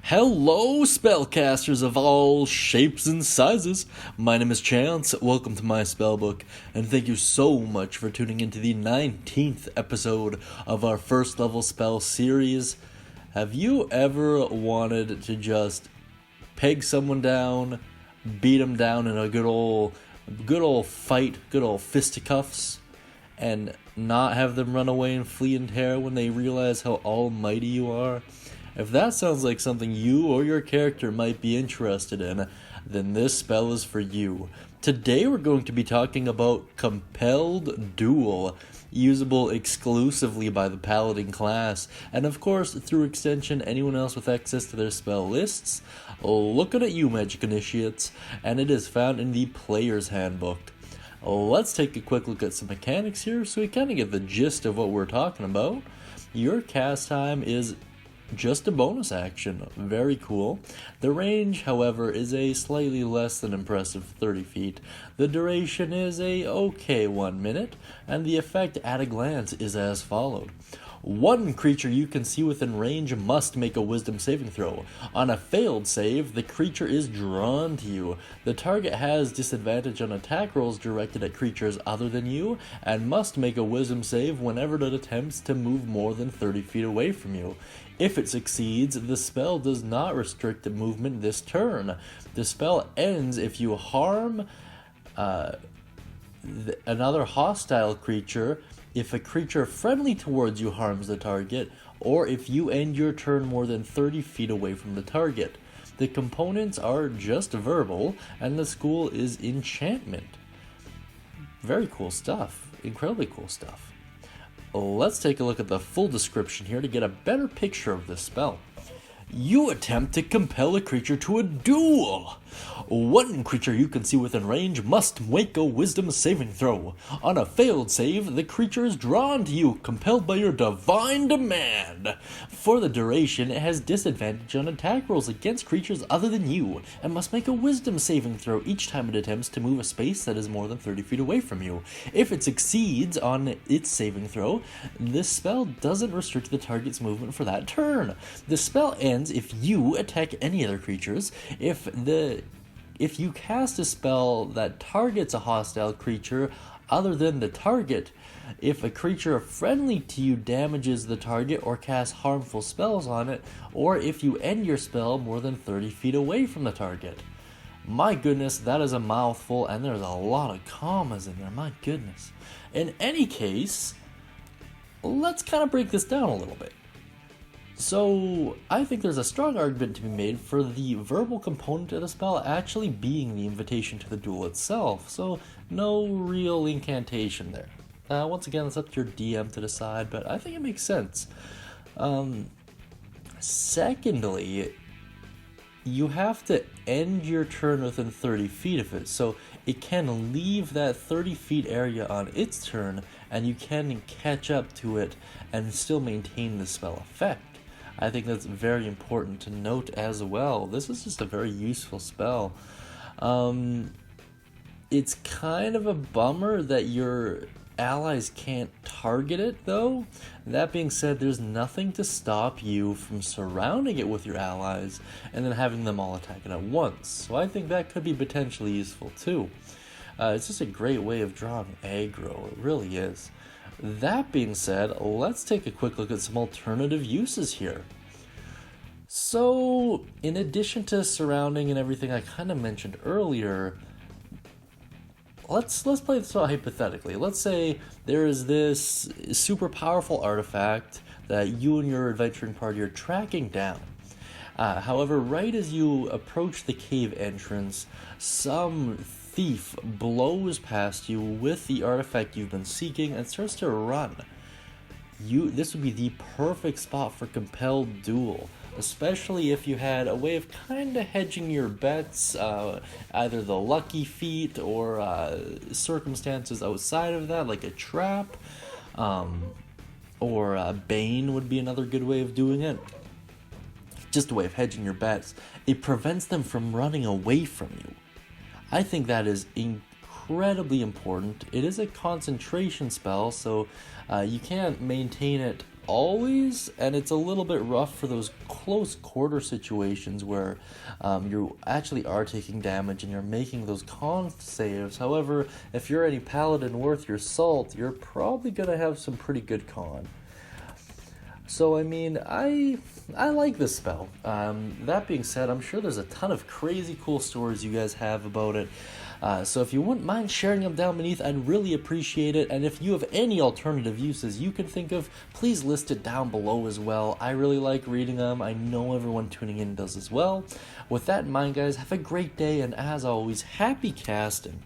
Hello, spellcasters of all shapes and sizes. My name is Chance. Welcome to my spellbook, and thank you so much for tuning into the 19th episode of our first level spell series. Have you ever wanted to just peg someone down, beat them down in a good old fight, good old fisticuffs, and not have them run away and flee in terror when they realize how almighty you are? If that sounds like something you or your character might be interested in, then this spell is for you. Today we're going to be talking about Compelled Duel, usable exclusively by the Paladin class, and of course, through extension, anyone else with access to their spell lists. Looking at you, Magic Initiates, and it is found in the Player's Handbook. Let's take a quick look at some mechanics here so we kind of get the gist of what we're talking about. Your cast time is just a bonus action. Very cool. The range, however, is a slightly less than impressive 30 feet. The duration is a okay 1 minute, and the effect at a glance is as followed. One creature you can see within range must make a wisdom saving throw. On a failed save, the creature is drawn to you. The target has disadvantage on attack rolls directed at creatures other than you, and must make a wisdom save whenever it attempts to move more than 30 feet away from you. If it succeeds, the spell does not restrict the movement this turn. The spell ends if you harm another hostile creature, if a creature friendly towards you harms the target, or if you end your turn more than 30 feet away from the target. The components are just verbal, and the school is Enchantment. Very cool stuff. Incredibly cool stuff. Let's take a look at the full description here to get a better picture of this spell. You attempt to compel a creature to a duel. One creature you can see within range must make a wisdom saving throw. On a failed save, the creature is drawn to you, compelled by your divine demand. For the duration, it has disadvantage on attack rolls against creatures other than you, and must make a wisdom saving throw each time it attempts to move a space that is more than 30 feet away from you. If it succeeds on its saving throw, this spell doesn't restrict the target's movement for that turn. The spell ends if you attack any other creatures. If you cast a spell that targets a hostile creature other than the target, if a creature friendly to you damages the target or casts harmful spells on it, or if you end your spell more than 30 feet away from the target. My goodness, that is a mouthful, and there's a lot of commas in there, my goodness. In any case, let's kind of break this down a little bit. So, I think there's a strong argument to be made for the verbal component of the spell actually being the invitation to the duel itself, so no real incantation there. Once again, it's up to your DM to decide, but I think it makes sense. Secondly, you have to end your turn within 30 feet of it, so it can leave that 30 feet area on its turn, and you can catch up to it and still maintain the spell effect. I think that's very important to note as well. This is just a very useful spell. It's kind of a bummer that your allies can't target it, though. That being said, there's nothing to stop you from surrounding it with your allies and then having them all attack it at once. So I think that could be potentially useful too. It's just a great way of drawing aggro. It really is. That being said, let's take a quick look at some alternative uses here. So, in addition to surrounding and everything I kind of mentioned earlier, let's play this out hypothetically. Let's say there is this super powerful artifact that you and your adventuring party are tracking down. However, right as you approach the cave entrance, some thief blows past you with the artifact you've been seeking and starts to run. This would be the perfect spot for Compelled Duel, especially if you had a way of kind of hedging your bets, either the lucky feat or circumstances outside of that, like a trap, or Bane would be another good way of doing it. Just a way of hedging your bets. It prevents them from running away from you. I think that is incredibly important. It is a concentration spell, so you can't maintain it always, and it's a little bit rough for those close quarter situations where you actually are taking damage and you're making those con saves. However, if you're any paladin worth your salt, you're probably going to have some pretty good con. So, I mean, I like this spell. That being said, I'm sure there's a ton of crazy cool stories you guys have about it. So if you wouldn't mind sharing them down beneath, I'd really appreciate it. And if you have any alternative uses you can think of, please list it down below as well. I really like reading them. I know everyone tuning in does as well. With that in mind, guys, have a great day, and as always, happy casting.